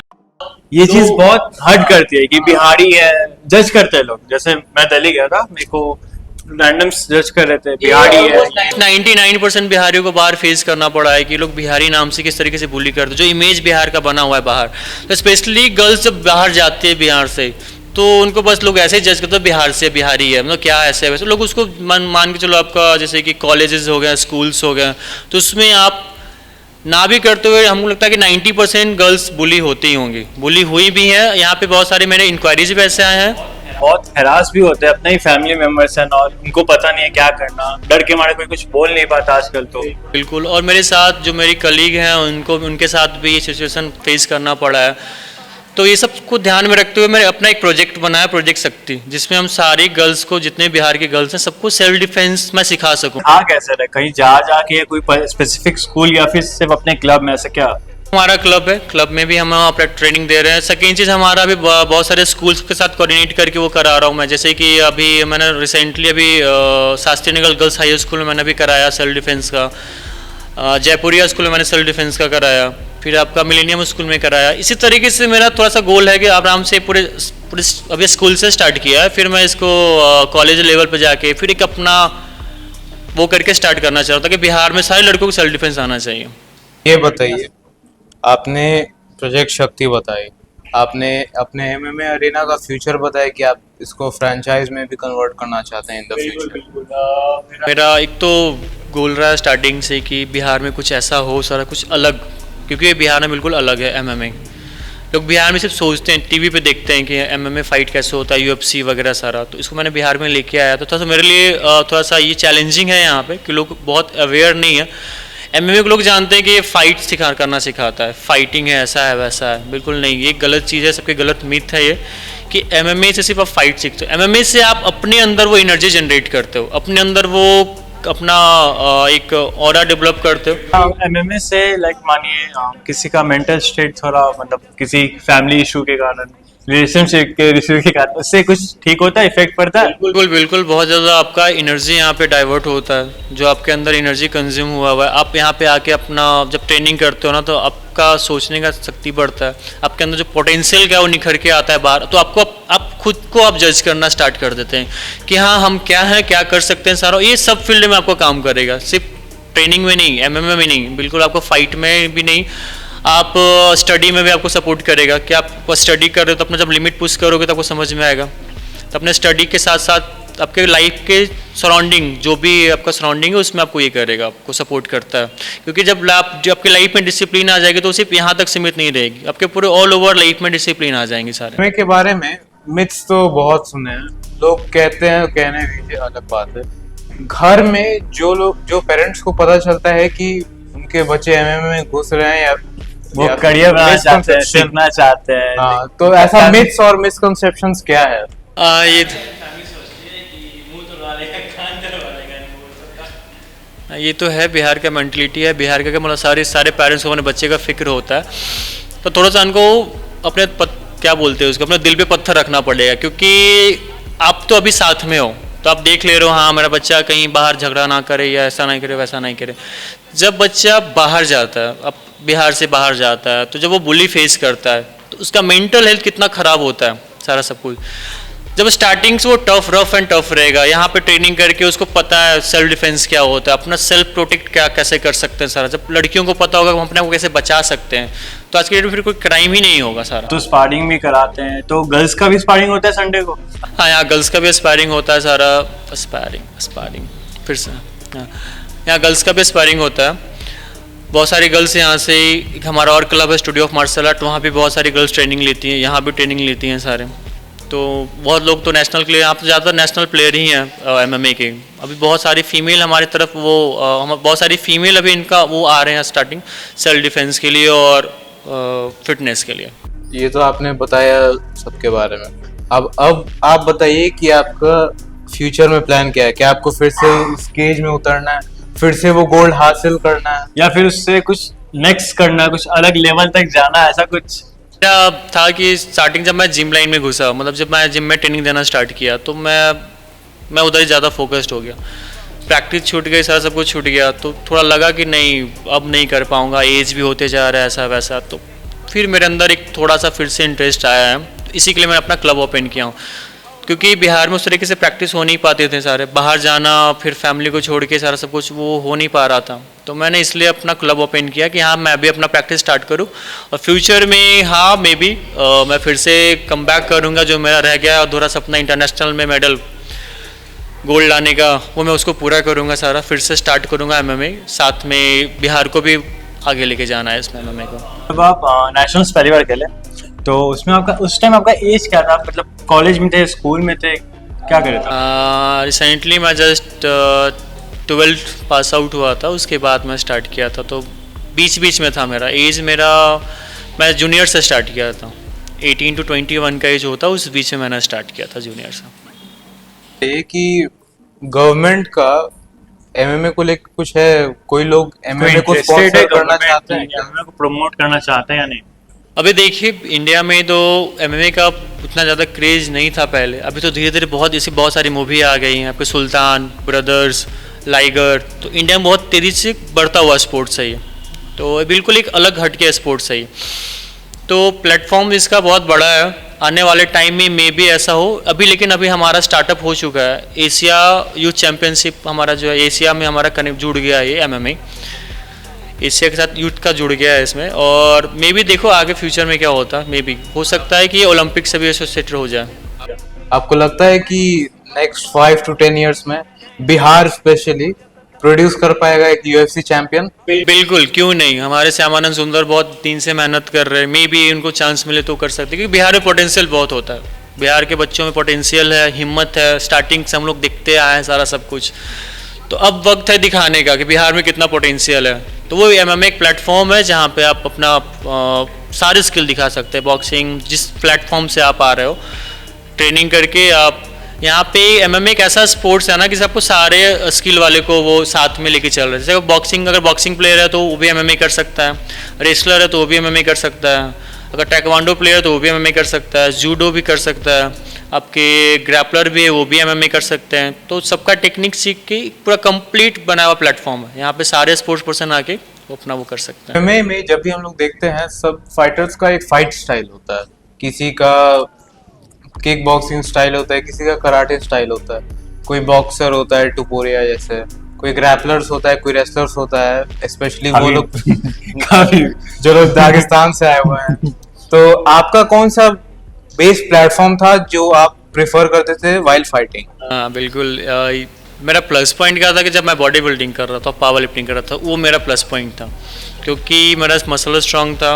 ये चीज बहुत हर्ट करती है कि बिहारी है, जज करते हैं लोग। जैसे मैं दिल्ली गया था, मेरे को रैंडम जज कर रहे थे बिहारी है। 99% बिहारियों को बाहर फेस करना पड़ा है कि लोग बिहारी नाम से किस तरीके से बुली करते हैं, जो इमेज बिहार का बना हुआ है बाहर। तो स्पेशली गर्ल्स जब बाहर जाती है बिहार से, तो उनको बस लोग ऐसे ही जज करते हैं बिहार से बिहारी है, मतलब क्या ऐसे वैसे लोग उसको मान के चलो। आपका जैसे कि कॉलेजेस हो गए, स्कूल्स हो गए, तो उसमें आप ना भी करते हुए हमको लगता है कि 90% गर्ल्स बुली होती ही होंगी, बुली हुई भी है। यहाँ पे बहुत सारे मेरे इंक्वायरीज भी ऐसे आए हैं। बहुत हैरास भी होते हैं, अपने ही फैमिली मेंबर्स हैं और उनको पता नहीं है क्या करना, डर के मारे कोई कुछ बोल नहीं पाता आजकल तो। बिल्कुल, और मेरे साथ जो मेरी कलीग हैं उनको उनके साथ भी ये सिचुएशन फेस करना पड़ा है। तो ये सब को ध्यान में रखते हुए मैंने अपना एक प्रोजेक्ट बनाया, प्रोजेक्ट शक्ति, जिसमें हम सारी गर्ल्स को, जितने बिहार की गर्ल्स हैं, सबको सेल्फ डिफेंस मैं सिखा सकूं। हाँ, कैसे रहे, कहीं जा जाके या कोई स्पेसिफिक स्कूल या फिर सिर्फ अपने क्लब में, ऐसा क्या? हमारा क्लब है, क्लब में भी हम अपना ट्रेनिंग दे रहे हैं। सेकेंड चीज़, हमारा भी बहुत सारे स्कूल्स के साथ कोऑर्डिनेट करके वो करा रहा हूँ मैं। जैसे कि अभी मैंने recently Shastri Nagar girls high school में मैंने भी कराया सेल्फ डिफेंस का, जयपुरिया स्कूल में मैंने सेल्फ डिफेंस का कराया, फिर आपका मिलेनियम स्कूल में कराया। इसी तरीके से मेरा थोड़ा सा गोल है कि आराम से पूरे अभी स्कूल से स्टार्ट किया है, फिर मैं इसको कॉलेज लेवल पे जाके फिर एक अपना वो करके स्टार्ट करना चाहता हूँ कि बिहार में सारे लड़कों को सेल्फ डिफेंस आना चाहिए। ये बताइए, आपने प्रोजेक्ट शक्ति बताई, आपने अपने एमएमए अरेना का फ्यूचर बताया कि आप इसको फ्रेंचाइज में भी कन्वर्ट करना चाहते हैं इन द फ्यूचर। मेरा एक तो गोल रहा है स्टार्टिंग से कि बिहार में कुछ ऐसा हो सारा कुछ अलग, क्योंकि बिहार में बिल्कुल अलग है एमएमए। लोग बिहार में सिर्फ सोचते हैं, टीवी पे देखते हैं कि एमएमए फाइट कैसे होता है, यूएफसी वगैरह सारा। तो इसको मैंने बिहार में लेके आया, तो थोड़ा सा मेरे लिए थोड़ा सा ये चैलेंजिंग है यहाँ पे कि लोग बहुत अवेयर नहीं है। एमएमए को लोग जानते हैं कि ये फाइट करना सिखाता है, फाइटिंग है, ऐसा है वैसा है। बिल्कुल नहीं, ये गलत चीज़ है, सबके गलत मिथ है ये कि एमएमए से सिर्फ आप फाइट सीखते हो। एमएमए से आप अपने अंदर वो एनर्जी जनरेट करते हो, अपने अंदर वो अपना एक ऑरा डेवलप करते हो। एमएमए से लाइक मानिए किसी का मेंटल स्टेट थोड़ा, मतलब किसी फैमिली इशू के कारण, रिलेशनशिप के इशू के कारण, उससे कुछ ठीक होता है, इफेक्ट पड़ता है? बिल्कुल बिल्कुल, बहुत ज़्यादा आपका एनर्जी यहाँ पे डाइवर्ट होता है, जो आपके अंदर एनर्जी कंज्यूम हुआ है। आप यहाँ पे आके अपना जब ट्रेनिंग करते हो ना, तो आपका सोचने का शक्ति बढ़ता है, आपके अंदर जो पोटेंशियल क्या है वो निखर के आता है बाहर। तो आपको आप खुद को आप जज करना स्टार्ट कर देते हैं कि हाँ हम क्या हैं, क्या कर सकते हैं सारा। ये सब फील्ड में आपको काम करेगा, सिर्फ ट्रेनिंग में नहीं, एमएमए में नहीं, बिल्कुल आपको फाइट में भी नहीं, आप स्टडी में भी आपको सपोर्ट करेगा कि आप स्टडी कर रहे हो तो अपना जब लिमिट पुश करोगे तो आपको समझ में आएगा। तो अपने स्टडी के साथ साथ आपके लाइफ के सराउंडिंग, जो भी आपका सराउंडिंग है उसमें आपको ये करेगा, आपको सपोर्ट करता है। क्योंकि जब आपके लाइफ में डिसिप्लिन आ जाएगी तो सिर्फ यहाँ तक सीमित नहीं रहेगी, आपके पूरे ऑल ओवर लाइफ में डिसिप्लिन आ जाएंगे सारे। एमएमए के बारे में मिथ्स तो बहुत सुने हैं, लोग कहते हैं, कहने दीजिए, अलग बात है। घर में जो पेरेंट्स को पता चलता है कि उनके बच्चे एमएमए में घुस रहे हैं या वो करियर बनाना चाहते हैं, सीखना चाहते हैं, हाँ, तो ऐसा मिथ्स और मिसकंसेप्शंस क्या है? ये तो है बिहार का मेंटलिटी है, बिहार का मतलब सारे पेरेंट्स को अपने बच्चे का फिक्र होता है। तो थोड़ा सा उनको अपने क्या बोलते हैं उसको, अपने दिल पे पत्थर रखना पड़ेगा, क्योंकि आप तो अभी साथ में हो, तो आप देख ले रहे हो हाँ मेरा बच्चा कहीं बाहर झगड़ा ना करे या ऐसा नहीं करे वैसा नहीं करे। जब बच्चा बाहर जाता है, अब बिहार से बाहर जाता है, तो जब वो बुली फेस करता है तो उसका मेंटल हेल्थ कितना ख़राब होता है सारा सब कुछ। जब स्टार्टिंग से वो रफ एंड टफ रहेगा, यहाँ पे ट्रेनिंग करके उसको पता है सेल्फ डिफेंस क्या होता है, अपना सेल्फ प्रोटेक्ट कैसे कर सकते हैं सारा। जब लड़कियों को पता होगा कि हम अपने को कैसे बचा सकते हैं, तो आज के डेट में फिर कोई क्राइम ही नहीं होगा सारा। तो स्पारिंग भी कराते हैं, तो गर्ल्स का भी स्पारिंग होता है संडे को? हाँ, यहाँ गर्ल्स का भी स्पायरिंग होता है सारा। स्पायरिंग फिर से, हाँ, यहाँ गर्ल्स का भी स्पायरिंग होता है। बहुत सारी गर्ल्स यहाँ से, हमारा और क्लब है स्टूडियो ऑफ मार्शल आर्ट, वहाँ भी बहुत सारी गर्ल्स ट्रेनिंग लेती हैं, यहाँ भी ट्रेनिंग लेती हैं सारे। तो बहुत लोग तो नेशनल के लिए, यहाँ तो ज़्यादातर नेशनल प्लेयर ही हैं एमएमए के। अभी बहुत सारी फीमेल हमारी तरफ बहुत सारी फीमेल अभी इनका वो आ रहे हैं स्टार्टिंग सेल्फ डिफेंस के लिए और फिटनेस के लिए। ये तो आपने बताया सबके बारे में। अब आप बताइए कि आपका फ्यूचर में प्लान क्या है? क्या आपको फिर से इस केज में उतरना है, फिर से वो गोल्ड हासिल करना है, या फिर उससे कुछ नेक्स्ट करना है, कुछ अलग लेवल तक जाना है, ऐसा कुछ? मेरा था कि स्टार्टिंग जब मैं जिम लाइन में घुसा, मतलब जब मैं जिम में ट्रेनिंग देना स्टार्ट किया, तो मैं उधर ही ज़्यादा फोकस्ड हो गया। प्रैक्टिस छूट गई, सारा सब कुछ छूट गया, तो थोड़ा लगा कि नहीं अब नहीं कर पाऊँगा, एज भी होते जा रहा है ऐसा वैसा। तो फिर मेरे अंदर एक थोड़ा सा फिर से इंटरेस्ट आया है, इसी के लिए मैंने अपना क्लब ओपन किया हूँ। क्योंकि बिहार में उस तरीके से प्रैक्टिस हो नहीं पाते थे, सारे बाहर जाना फिर फैमिली को छोड़ के सारा सब कुछ वो हो नहीं पा रहा था। तो मैंने इसलिए अपना क्लब ओपन किया कि हाँ मैं भी अपना प्रैक्टिस स्टार्ट करूँ, और फ्यूचर में हाँ मे बी मैं फिर से कम बैक करूँगा, जो मेरा रह गया अधूरा सपना इंटरनेशनल में मेडल गोल्ड लाने का, वो मैं उसको पूरा करूँगा सारा, फिर से स्टार्ट करूँगा एमएमए, साथ में बिहार को भी आगे लेके जाना है इसमें एमएमए को। जब आप नेशनल्स पहली बार खेले तो उसमें आपका उस टाइम आपका एज क्या था, मतलब कॉलेज में थे, स्कूल में थे, क्या कर रहे थे? रिसेंटली मैं जस्ट 12th पास आउट हुआ था, उसके बाद मैं स्टार्ट किया था, तो बीच बीच में था मेरा एज, मैं जूनियर से स्टार्ट किया था, 18 to 21 का एज होता, उस बीच में मैंने स्टार्ट किया था जूनियर से। ये कि गवर्नमेंट का एमएमए को लेकर कुछ है, कोई लोग एमएमए को स्पॉन्सर करना चाहते हैं क्या? एमएमए को प्रमोट करना चाहते हैं या नहीं? अभी देखिए इंडिया में तो एमएमए का उतना ज़्यादा क्रेज़ नहीं था पहले, अभी तो धीरे धीरे बहुत सारी मूवी आ गई हैं, आपके सुल्तान, ब्रदर्स, लाइगर, तो इंडिया में बहुत तेज़ी से बढ़ता हुआ स्पोर्ट्स है ये, तो बिल्कुल एक अलग हटके स्पोर्ट्स है ये, तो प्लेटफॉर्म इसका बहुत बड़ा है, आने वाले टाइम में मे भी ऐसा हो। अभी लेकिन अभी हमारा स्टार्टअप हो चुका है, एशिया यूथ चैम्पियनशिप हमारा जो है, एशिया में हमारा कनेक्ट जुड़ गया है ये एमएमए, एशिया के साथ यूथ का जुड़ गया है इसमें, और मे बी देखो आगे फ्यूचर में क्या होता है, मे बी हो सकता है कि ये ओलंपिक से भी एसोसिएटेड हो जाए। आपको लगता है कि नेक्स्ट 5 to 10 years में बिहार स्पेशली प्रोड्यूस कर पाएगा एक यूएफसी चैंपियन? बिल्कुल, क्यों नहीं, हमारे श्यामानंद सुंदर बहुत दिन से मेहनत कर रहे हैं, मे बी उनको चांस मिले तो कर सकते हैं, क्योंकि बिहार में पोटेंशियल बहुत होता है, बिहार के बच्चों में पोटेंशियल है, हिम्मत है, स्टार्टिंग से हम लोग देखते आए हैं सारा सब कुछ, तो अब वक्त है दिखाने का कि बिहार में कितना पोटेंशियल है। तो वो एमएमए एक प्लेटफॉर्म है जहाँ पे आप अपना सारे स्किल दिखा सकते हैं, बॉक्सिंग जिस प्लेटफॉर्म से आप आ रहे हो ट्रेनिंग करके, आप यहाँ पे एमएमए एक ऐसा स्पोर्ट्स है ना कि आपको सारे स्किल वाले को वो साथ में लेके चल रहे हैं। जैसे बॉक्सिंग, अगर बॉक्सिंग प्लेयर है तो वो भी एमएमए कर सकता है, रेसलर है तो वो भी एमएमए कर सकता है, अगर टेक्वांडो प्लेयर है तो वो भी एमएमए कर सकता है, जूडो भी कर सकता है, आपके ग्रैपलर भी है वो भी एमएमए कर सकते हैं, तो सबका टेक्निक सीख के पूरा कंप्लीट बना हुआ प्लेटफॉर्म है, यहाँ पे सारे स्पोर्ट्स पर्सन आके वो अपना वो कर सकते हैं। एमएमए में जब भी हम लोग देखते हैं सब फाइटर्स का एक फाइट स्टाइल होता है, किसी का किक बॉक्सिंग स्टाइल होता है, किसी का कराटे स्टाइल होता है, कोई बॉक्सर होता है टुपोरिया जैसे, कोई ग्रैपलर्स होता है, कोई रेसलर्स होता है, स्पेशली वो लोग जो लोग दागिस्तान से आए हुए हैं। तो आपका कौन सा बेस प्लेटफॉर्म था जो आप प्रेफर करते थे वाइल फाइटिंग? हाँ बिल्कुल, मेरा प्लस पॉइंट क्या था कि जब मैं बॉडी बिल्डिंग कर रहा था, पावर लिफ्टिंग कर रहा था, वो मेरा प्लस पॉइंट था, क्योंकि मेरा मसल स्ट्रांग था,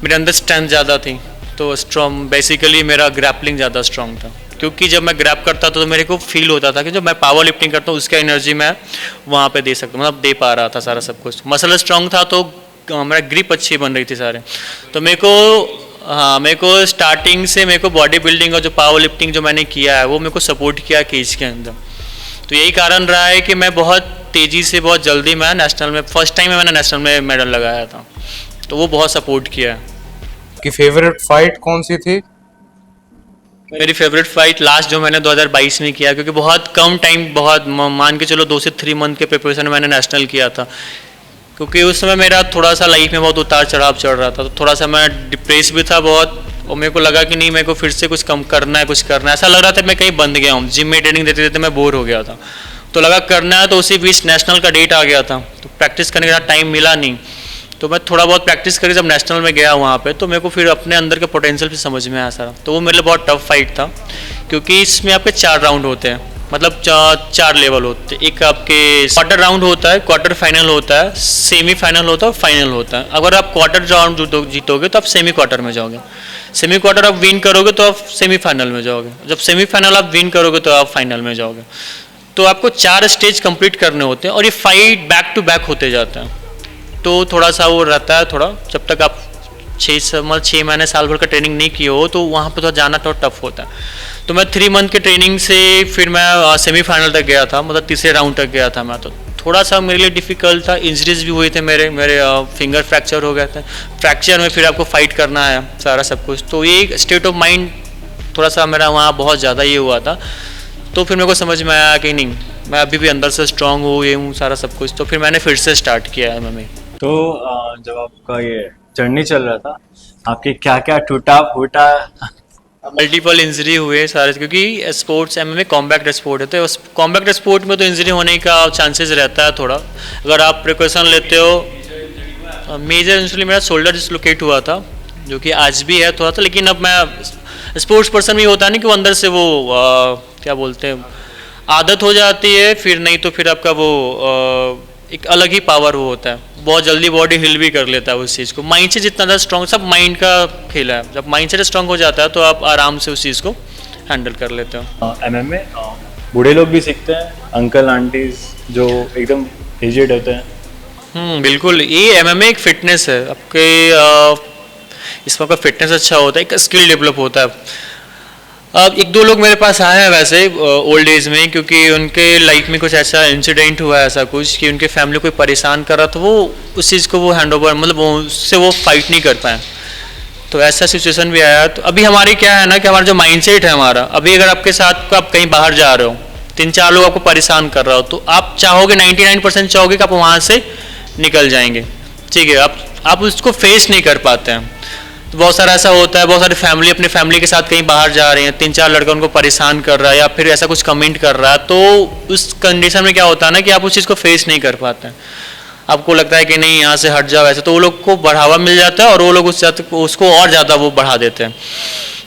मेरे अंदर स्ट्रेंथ ज़्यादा थी, तो स्ट्रॉन्ग बेसिकली मेरा ग्रैपलिंग ज़्यादा स्ट्रांग था, क्योंकि जब मैं ग्रैप करता था तो मेरे को फील होता था कि जब मैं पावर लिफ्टिंग करता हूँ उसका एनर्जी मैं वहाँ पे दे सकता, मतलब दे पा रहा था सारा सब कुछ। मसल स्ट्रांग था तो मेरा ग्रिप अच्छी बन रही थी सारे, तो मेरे को स्टार्टिंग से मेरे को बॉडी बिल्डिंग और जो पावर लिफ्टिंग जो मैंने किया है वो मेरे को सपोर्ट किया केज के अंदर, तो यही कारण रहा है कि मैं बहुत तेज़ी से बहुत जल्दी मैं नेशनल में फर्स्ट टाइम में मैंने नेशनल में मेडल लगाया था, तो वो बहुत सपोर्ट किया है। की फेवरेट फाइट कौन सी थी? मेरी फेवरेट फाइट लास्ट जो मैंने 2022 में किया, क्योंकि बहुत कम टाइम, बहुत मान के चलो 2 से 3 मंथ के प्रिपरेशन मैंने नेशनल किया था, क्योंकि उस समय मेरा थोड़ा सा लाइफ में बहुत उतार चढ़ाव चढ़ रहा था, तो थोड़ा सा मैं डिप्रेस भी था बहुत, और मेरे को लगा कि नहीं मेरे को फिर से कुछ कम करना है, कुछ करना है, ऐसा लग रहा था मैं कहीं बंद गया हूँ, जिम में ट्रेनिंग देते देते मैं बोर हो गया था, तो लगा करना है, तो उसी बीच नेशनल का डेट आ गया था, तो प्रैक्टिस करने का टाइम मिला नहीं, तो मैं थोड़ा बहुत प्रैक्टिस करके जब नेशनल में गया वहाँ पे, तो मेरे को फिर अपने अंदर के पोटेंशियल भी समझ में आया सारा, तो वो मेरे लिए बहुत टफ फाइट था, क्योंकि इसमें आपके 4 राउंड होते हैं, मतलब 4 लेवल होते हैं, एक आपके क्वार्टर राउंड होता है, क्वार्टर फाइनल होता है, सेमी फाइनल होता है और फाइनल होता है। अगर आप क्वार्टर राउंड जीतोगे तो आप सेमी क्वार्टर में जाओगे, सेमी क्वार्टर आप विन करोगे तो आप सेमी फाइनल में जाओगे, जब सेमी फाइनल आप विन करोगे तो आप फाइनल में जाओगे, तो आपको 4 स्टेज कंप्लीट करने होते हैं, और ये फाइट बैक टू बैक होते जाते हैं, तो थोड़ा सा वो रहता है, थोड़ा जब तक आप 6 महीने साल भर का ट्रेनिंग नहीं किए हो तो वहाँ पे तो जाना थोड़ा टफ होता है। तो मैं 3 मंथ के ट्रेनिंग से फिर मैं सेमीफाइनल तक गया था, मतलब तीसरे राउंड तक गया था मैं, तो थोड़ा सा मेरे लिए डिफ़िकल्ट था, इंजरीज भी हुए थे, मेरे फिंगर फ्रैक्चर हो गए थे, फ्रैक्चर में फिर आपको फाइट करना है सारा सब कुछ, तो ये स्टेट ऑफ माइंड थोड़ा सा मेरा वहाँ बहुत ज़्यादा ये हुआ था, तो फिर मेरे को समझ में आया कि नहीं मैं अभी भी अंदर से स्ट्रांग हूँ, ये हूँ सारा सब कुछ। तो फिर मैंने फिर से स्टार्ट किया MMA। तो जब आपका ये जर्नी चल रहा था, आपके क्या क्या टूटा फूटा? मल्टीपल इंजरी हुए सारे, क्योंकि स्पोर्ट्स MMA कॉम्बैक्ट स्पोर्ट है, तो कॉम्बैक्ट स्पोर्ट में तो इंजरी होने का चांसेस रहता है थोड़ा, अगर आप प्रिकॉशन लेते हो। मेजर इंजरी मेरा शोल्डर डिसलोकेट हुआ था, जो कि आज भी है थोड़ा सा, लेकिन अब मैं स्पोर्ट्स पर्सन में होता नहीं कि वो अंदर से वो क्या बोलते हैं, आदत हो जाती है, फिर नहीं तो फिर आपका वो एक अलग ही पावर वो होता है, बहुत जल्दी बॉडी हिल भी कर लेता है उस चीज़ को। माइंड से जितना ज़्यादा स्ट्रॉन्ग, सब माइंड का खेल है, जब माइंड से स्ट्रॉन्ग हो जाता है तो आप आराम से उस चीज़ को हैंडल कर लेते हो। MMA बूढ़े लोग भी सीखते हैं, अंकल आंटीज जो एकदम एजेड होते हैं? बिल्कुल, ये MMA एक फिटनेस है आपके, इसमें आपका फिटनेस अच्छा होता है, एक स्किल डेवलप होता है। अब एक दो लोग मेरे पास आए हैं वैसे ओल्ड एज में, क्योंकि उनके लाइफ में कुछ ऐसा इंसिडेंट हुआ है, ऐसा कुछ कि उनके फैमिली कोई परेशान कर रहा था, वो उस चीज़ को वो हैंड ओवर, मतलब वो उससे वो फाइट नहीं कर पाए, तो ऐसा सिचुएशन भी आया। तो अभी हमारी क्या है ना कि हमारा जो माइंडसेट है हमारा, अभी अगर आपके साथ आप कहीं बाहर जा रहे हो, 3-4 लोग आपको परेशान कर रहा हो, तो आप चाहोगे 99% चाहोगे कि आप वहाँ से निकल जाएंगे, ठीक है, आप उसको फेस नहीं कर पाते हैं। तो बहुत सारा ऐसा होता है, बहुत सारी फैमिली अपनी फैमिली के साथ कहीं बाहर जा रहे हैं, 3-4 लड़का उनको परेशान कर रहा है या फिर ऐसा कुछ कमेंट कर रहा है, तो उस कंडीशन में क्या होता है ना कि आप उस चीज़ को फेस नहीं कर पाते हैं, आपको लगता है कि नहीं यहाँ से हट जाओ ऐसे, तो वो लोग को बढ़ावा मिल जाता है और वो लोग उसको और ज़्यादा वो बढ़ा देते हैं।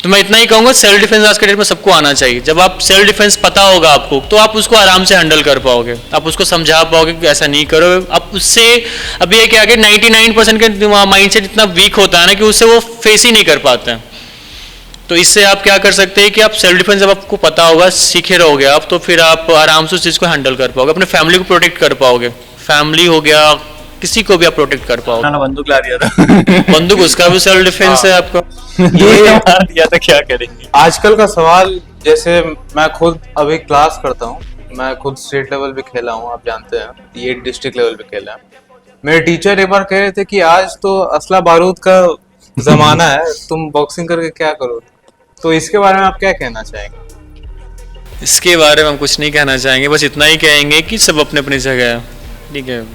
तो मैं इतना ही कहूँगा, सेल्फ डिफेंस आज के डेट में सबको आना चाहिए। जब आप सेल्फ डिफेंस पता होगा आपको, तो आप उसको आराम से हैंडल कर पाओगे, आप उसको समझा पाओगे कि ऐसा नहीं करो। आप उससे अभी ये क्या कि 99% के माइंड सेट इतना वीक होता है ना कि उससे वो फेस ही नहीं कर पाते हैं। तो इससे आप क्या कर सकते हैं कि आप सेल्फ डिफेंस जब आपको पता होगा, सीखे रहोगे आप, तो फिर आप आराम से उस चीज़ को हैंडल कर पाओगे, अपने फैमिली को प्रोटेक्ट कर पाओगे, फैमिली हो गया, किसी को भी आप प्रोटेक्ट कर पाओगे। खाना बंदूक ला दिया था बंदूक, उसका भी सेल्फ डिफेंस है आपका। ये मार दिया था, क्या करेंगे? आजकल का सवाल, जैसे मैं खुद अभी क्लास करता हूँ, मैं खुद स्टेट लेवल पे खेला हूँ, आप जानते हैं, ये डिस्ट्रिक्ट लेवल पे खेला है। मेरे टीचर एक बार कह रहे थे कि आज तो असला बारूद का जमाना है, तुम बॉक्सिंग करके क्या करो। तो इसके बारे में आप क्या कहना चाहेंगे? इसके बारे में हम कुछ नहीं कहना चाहेंगे, बस इतना ही कहेंगे कि सब अपने अपनी जगह है, ठीक है,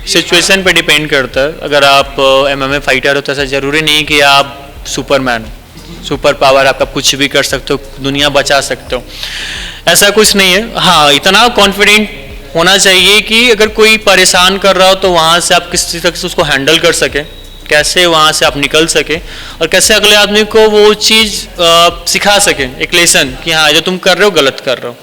सिचुएशन पे डिपेंड करता है। अगर आप MMA फाइटर हो तो ऐसा ज़रूरी नहीं कि आप सुपरमैन, सुपर पावर आपका कुछ भी कर सकते हो, दुनिया बचा सकते हो, ऐसा कुछ नहीं है। हाँ, इतना कॉन्फिडेंट होना चाहिए कि अगर कोई परेशान कर रहा हो तो वहाँ से आप किसी तरह से उसको हैंडल कर सकें, कैसे वहाँ से आप निकल सकें और कैसे अगले आदमी को वो चीज़ सिखा सकें, एक लेसन कि हाँ जो तुम कर रहे हो गलत कर रहे हो,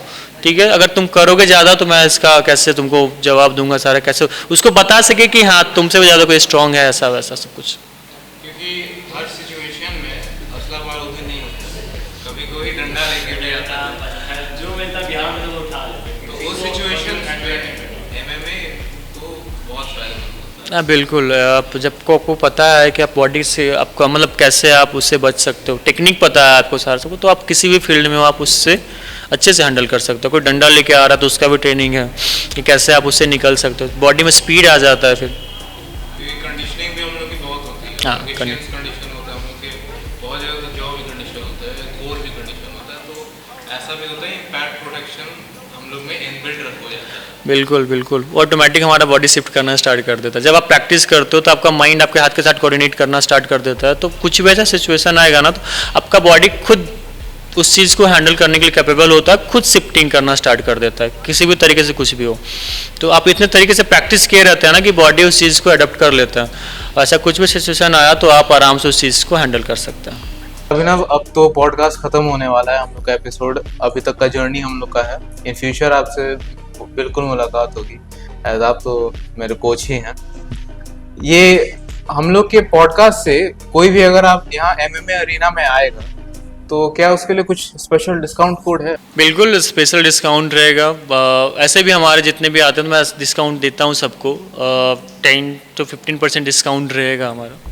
ठीक है। अगर तुम करोगे ज़्यादा तो मैं इसका कैसे तुमको जवाब दूंगा सारा, कैसे उसको बता सके कि हाँ तुमसे ज़्यादा कोई स्ट्रांग है, ऐसा वैसा सब कुछ। क्योंकि हर सिचुएशन में असला बारूद नहीं होता, कभी कोई डंडा लेके ले आता है, जो मिलता बिहार में तो उठा लेते, तो उस सिचुएशन में MMA तो बहुत फायदा। हाँ बिल्कुल, आप जब को आपको पता है कि आप बॉडी से आपका मतलब कैसे आप उससे बच सकते हो, टेक्निक पता है आपको सारा सब, तो आप किसी भी फील्ड में हो आप उससे अच्छे से हैंडल कर सकते हो। कोई डंडा लेके आ रहा है तो उसका भी ट्रेनिंग है कि कैसे आप उससे निकल सकते हो, बॉडी में स्पीड आ जाता है। फिर कंडीशनिंग भी हम लोग की बहुत होती है, हाँ, कंडीशन होता है हम लोग के, बहुत जगह तो जॉब भी कंडीशन होता है, कोर भी कंडीशन होता है, तो ऐसा भी होता है, इम्पैक्ट प्रोटेक्शन हम लोग में इनबिल्ट हो जाता है। बिल्कुल बिल्कुल, ऑटोमेटिक हमारा बॉडी शिफ्ट करना स्टार्ट कर देता है। जब आप प्रैक्टिस करते हो तो आपका माइंड आपके हाथ के साथ कोऑर्डिनेट करना स्टार्ट कर देता है, तो कुछ भी ऐसा सिचुएशन आएगा ना तो आपका बॉडी खुद उस चीज़ को हैंडल करने के लिए कैपेबल होता है, खुद शिफ्टिंग करना स्टार्ट कर देता है, किसी भी तरीके से कुछ भी हो। तो आप इतने तरीके से प्रैक्टिस किए रहते हैं ना कि बॉडी उस चीज़ को अडॉप्ट कर लेता है। ऐसा कुछ भी सिचुएशन आया तो आप आराम से उस चीज़ को हैंडल कर सकते हैं। अभिनव, अब तो पॉडकास्ट खत्म होने वाला है, हम लोग का एपिसोड अभी तक का जर्नी हम लोग का है। इन फ्यूचर आपसे बिल्कुल मुलाकात होगी, एज आप तो मेरे कोच ही हैं। ये हम लोग के पॉडकास्ट से कोई भी अगर आप यहाँ MMA अरीना में आएगा तो क्या उसके लिए कुछ स्पेशल डिस्काउंट कोड है? बिल्कुल स्पेशल डिस्काउंट रहेगा। ऐसे भी हमारे जितने भी आते हैं तो मैं डिस्काउंट देता हूँ सबको, 10 to 15% डिस्काउंट रहेगा हमारा।